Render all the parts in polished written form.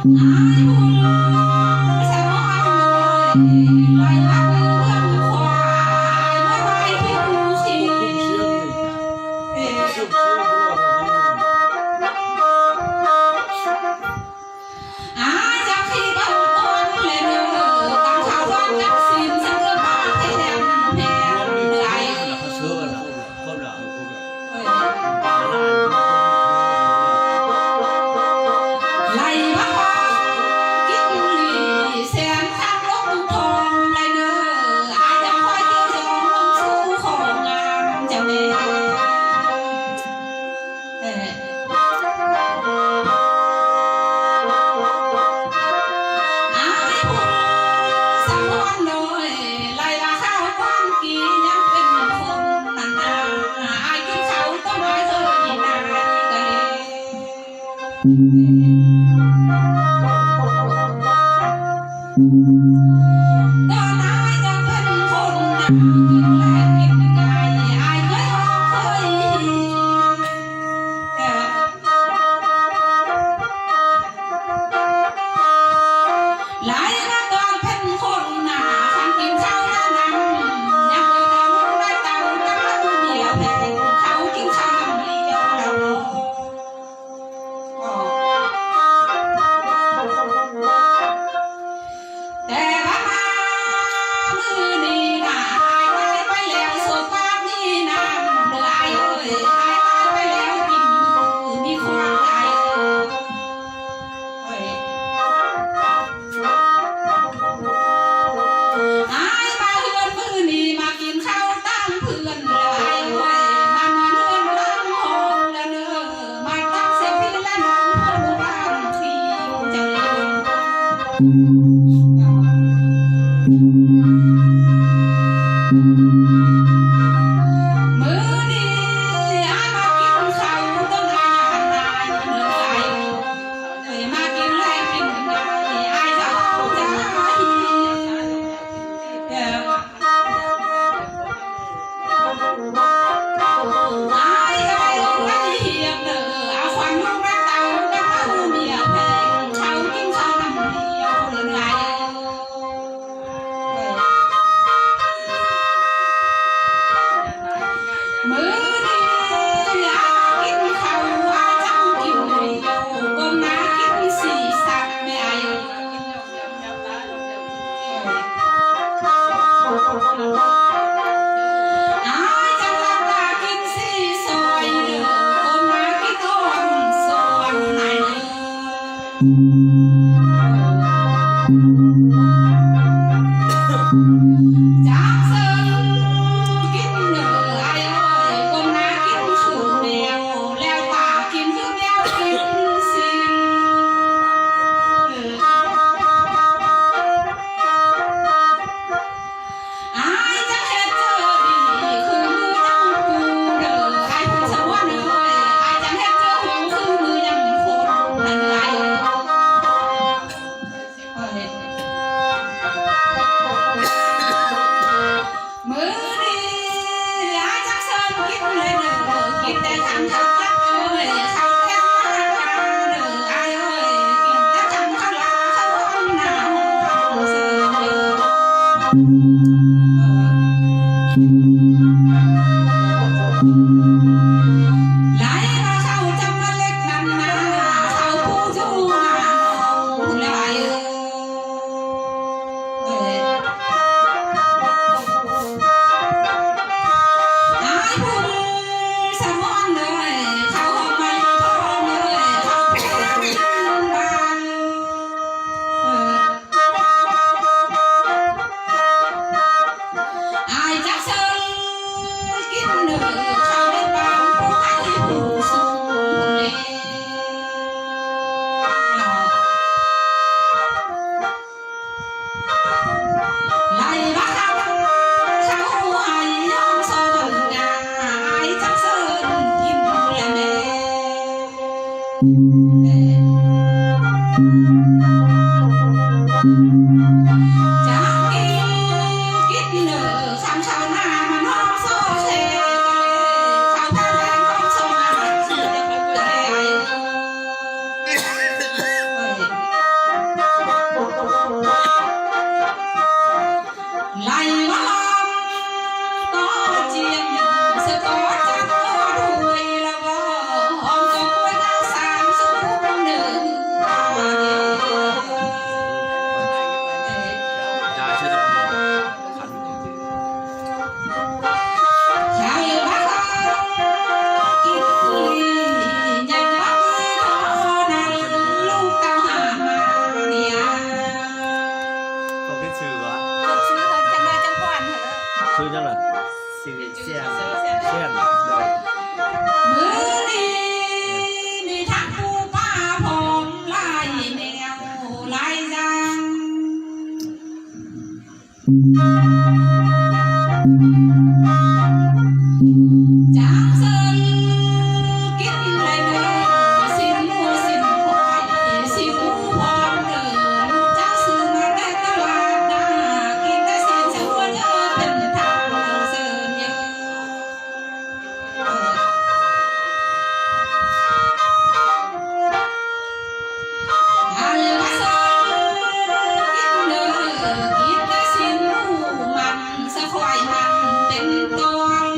เ เช่นเลยมือนี้มีทั้งผู้ป้าพร้อมลายแนวลายจังจางเซินกินเลยเด้อสินหมูสินควายสินหมูพร้อมเด้อจังซื้อมาแต่ตลาดนากินแต่สินสัวเด้อเป็นทางเซินเยอะอันละเซินกินเด้อกินแต่สินหมูมันสะควายมันเป็นตัว เ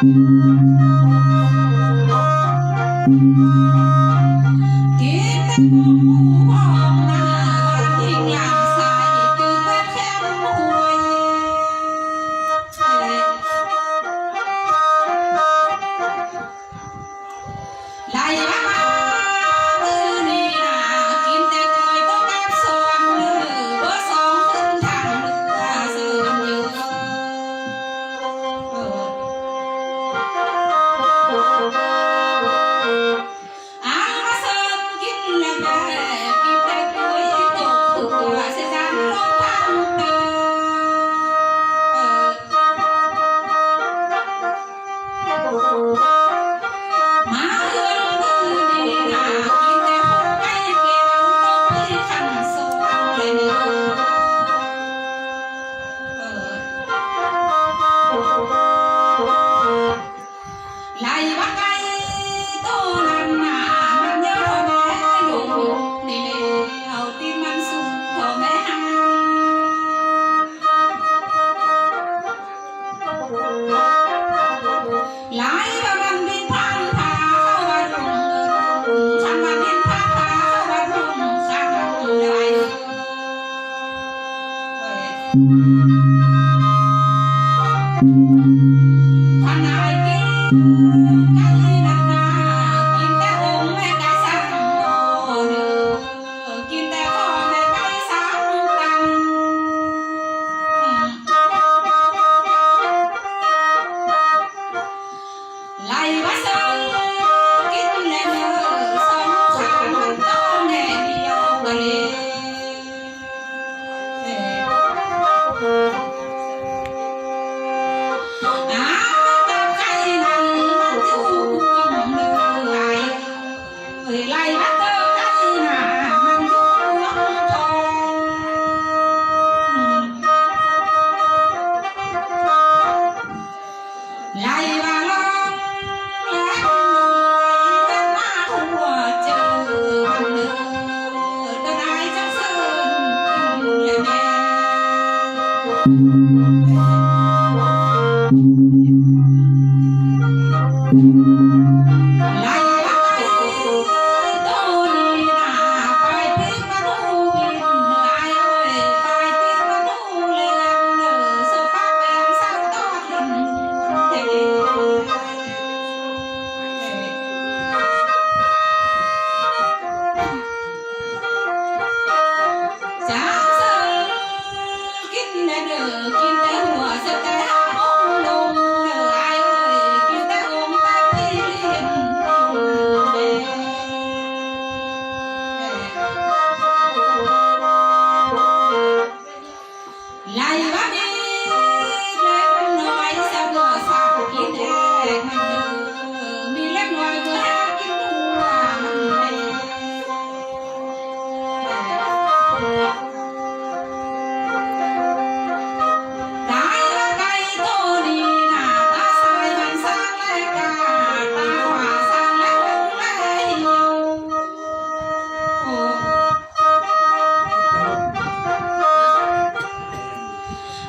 กินแต่หมูหอมหน้าทิ้งหลังใส่ตื่นแต่แค่หวยไล่มามือนี่นะกินแต่ก้อยต้มกับซองเนื้อเบอร์สองขึ้นทางเรือเสื่อมเยอะอามาเสริมกินแล้วแม่กินแต่ก้อยตกตัวเสียดันลงทางเดินมาเอื้อนมือนี่นะกินแต่หกไก่แก้วต้มที่ขันสวงเลยเนื้อไล่บักไก่ตัวนั้นน่ะมันเยอะแม่ลูกนี่เอาตีนมันสุกเท่าแม่หันไล่ว่ามันบินผ่านผาเข้าวัดหลวงฉันมันบินผ่านผาเข้าวัดหลวงข้างได้ขณะกินไก่นักหนากินแต่องค์แม่ไก่สั่งโอเด้อกินแต่พ่อแม่ไก่สั่งตังไล่ว่าเสือกินแล้วเด้อสองข้างมันต้องแน่เดียวกันเลย ไล่บัตเตอร์ไก่น่ะมันอยู่หัวทองไล่ว่าลองและกันมาหัวเจอมันเด้อตะนายจังเซินและแม่ไล่บักไก่ตัวนี้น่ะไปติดมาดูบินไล่เอ้ยไปติดมาดูเลี้ยงเด้อสุปากแปงสักตอดลิ้นเด้จ้าเสือกินแต่เด้อกินแต่หัวเสือแต่หางองลงเด้อไอ้เอ้ยกินแต่องค์แต่พี่เลี้ยงเด้ไล่บัดนี้เล็กน้อยสาวบัวสาวกินเองมันเด้อมีเล็กน้อยก็หากินหัวมันเด้ตายละไก่ตัวนี้น่ะตาสายมันสร้างและกาตาขวาสร้างและหงและเหี่ยวโอ้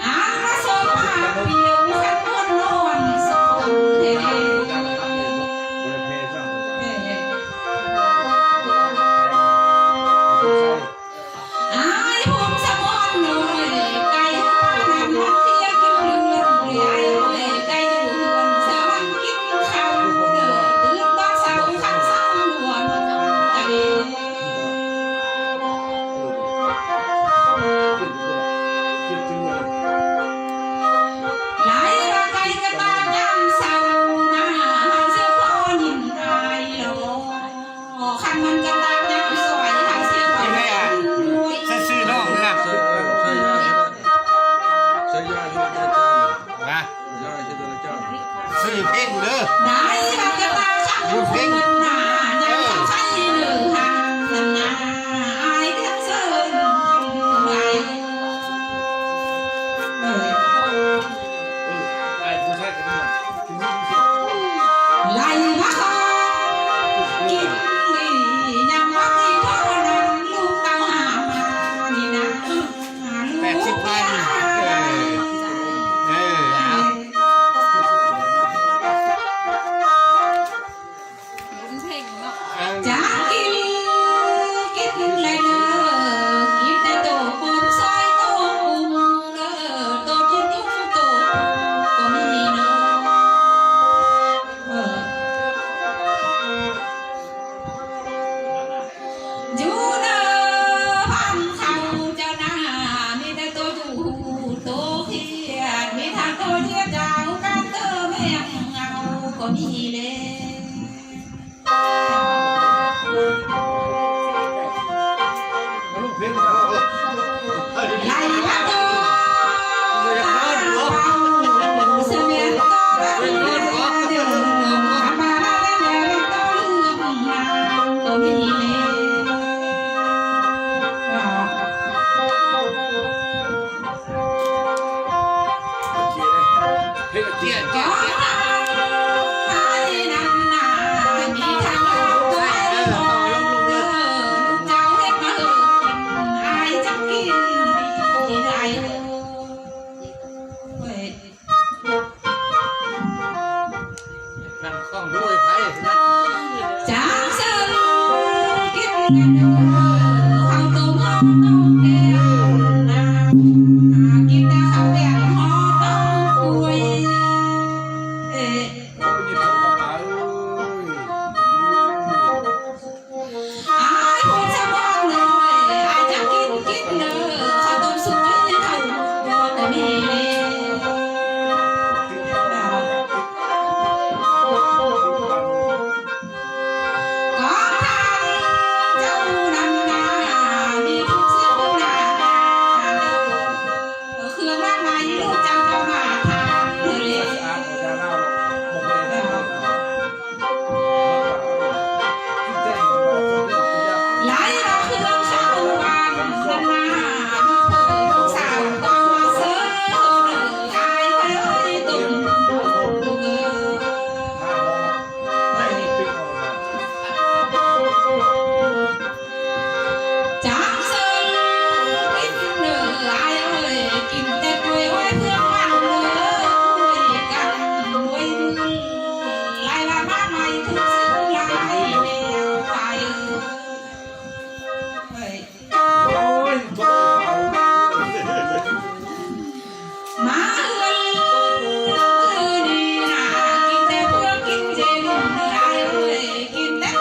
อามาสมหาเปียวขันนวลนวลสมเด้อายผมสะมอนหน่อยไก่หันมันเที่ยกินเลือดเลี้ยเอ้ยไก่อยู่เฮือนสะมันกินข้าวเด้อตื่นตอนเช้าขันสังหวนตะเด้ไล่ว่าไก่กระตากยามเช้าหน้าหันเสื้อคอหินอายโลคันมันกระตากยามสวยหันเสื้อคอหินรวย ซื้อน้องนะ ใช้ยาใช้ยาใช้เจ้า นะ ยาใช้เจ้า ซื้อเพ่งเด้อ ได้บักกะตาขับเงินหนายังต้องใช้เนื้อหางนั่นนาอายทั้งเซินไง ไอ้ผู้ชายคนนี้กินนี่สิ ไล่มาขอกินนี่ยังว่าที่เท่านั้นลูกเต้าหามานี่นะลูก 80 พัน หา เอา เจี๊ย ก็ เจี๊ย หายนั้นนามีทางออกไว้เจ้าเฮ็ดมาอายจักกินดีได้เว้ย นั่งคล้องด้วยไผ่นะ จางเซิงกินกันข้าวต้มหอมต้มแกงนากินแต่ข้าวแกงหอมต้มกล้วยเอ๊ะ โอ้ยนี่เขามาหาเลย อายพูดจะบอกเลยอายจะกินเด้อข้าวต้มสุกกินข้าวแต่มีเลยก็ทำเจ้านั้นนามีทุกสิ่งนาเครื่องมากมายลูกเจ้าก็มาทำเลย อาของยาเล่าบอกเลยนะแจ้งมาสมเด็จพระยา หลายเราเครื่องเข้าบ้านนาลูกสาวก็เสืออายไปเลยตุ่ม ไม่มีปิ๊กออกมา จางเซิงกินเนื้ออายเอ้ยกินแต่กล้วยไว้เพื่อนมันเลยกันด้วยมือลายละมากมายทุกสิ่งลายแนวไปเฮ้ย โอ้ยบอกเขา มาเอ้ยนี่นะกินแต่เพื่อกินเจนอายเอ้ยกินแต่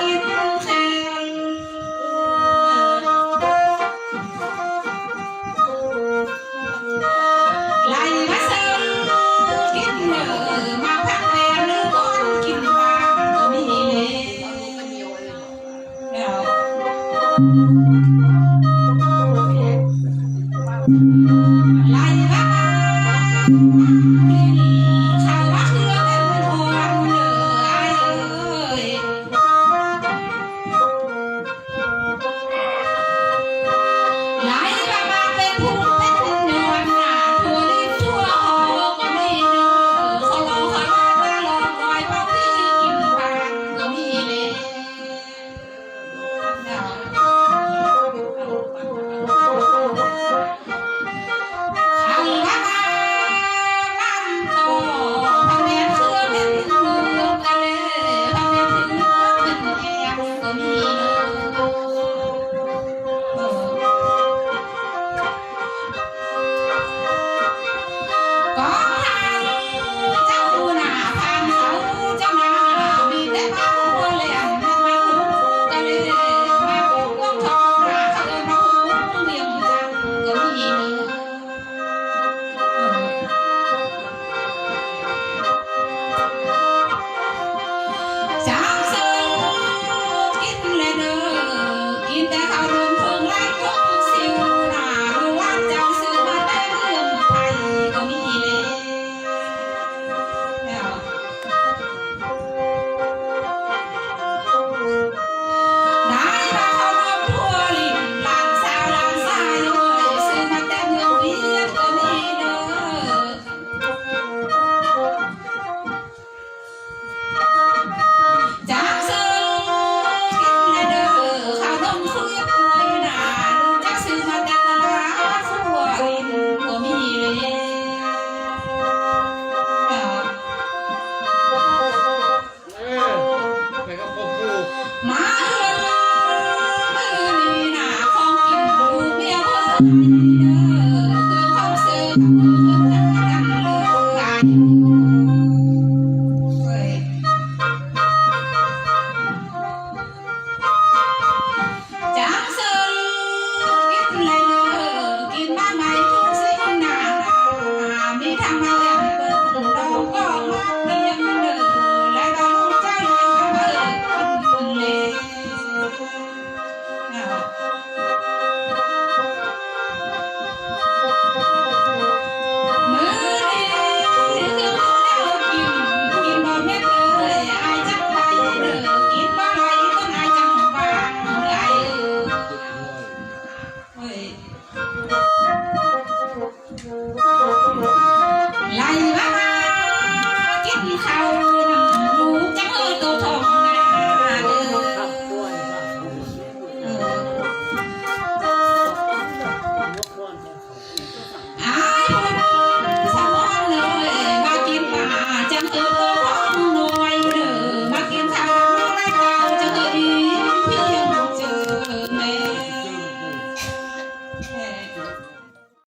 กินแทน ไล่มาเซิงกินเนื้อมาพักแรมหรือก้อนกินบางก็มีเลยไล่มาข้าวว่าเครื่องเป็นหอมเนื้ออายเอ้ยไล่มาเป็นผู้เป็นนวลหน้าทั่วลิ้นทั่วหอก็มีเนื้อเขาลองเขาว่าลองลอยบางทีกินบางก็มีเลย ขังว่าลำโตพังแม่เชื่อเป็นมือกันเลยพังแม่ถึงเป็นแอบก็มีก็ทางเจ้าหน้าทางเขาเจ้ามามีแต่เบาแหลมมาคุ้มกันเลยมาคุ้มวงทองราเขาเอิ้นมาคุ้มเลี้ยงจังก็มีเนื้อ จางเซิงกินเลยเด้อกินแต่ข้าวโดนเพิ่งไล่ทุกสิ่งหน้ารู้ว่าเจ้าซื้อมาแต่เมืองไทยก็มีเลยแล้วได้มาเข้ามาพัวลิ้นหลานสาวหลานสายเอ้ยซื้อมาแต่เมืองเวียดก็มีเด้อ จางเซิงกินเลยเด้อข้าวต้มเสียบกล้วยน่ะลูกจักซื้อมาแต่ตลาดสัวรินก็มีเลยไปกับพ่อปู่ มาเอิ้นมื้อนี้น่ะของกินลูกเมียเพิ่นเด้อเครื่องข้าวเสิร์ฟเพิ่นกันเลย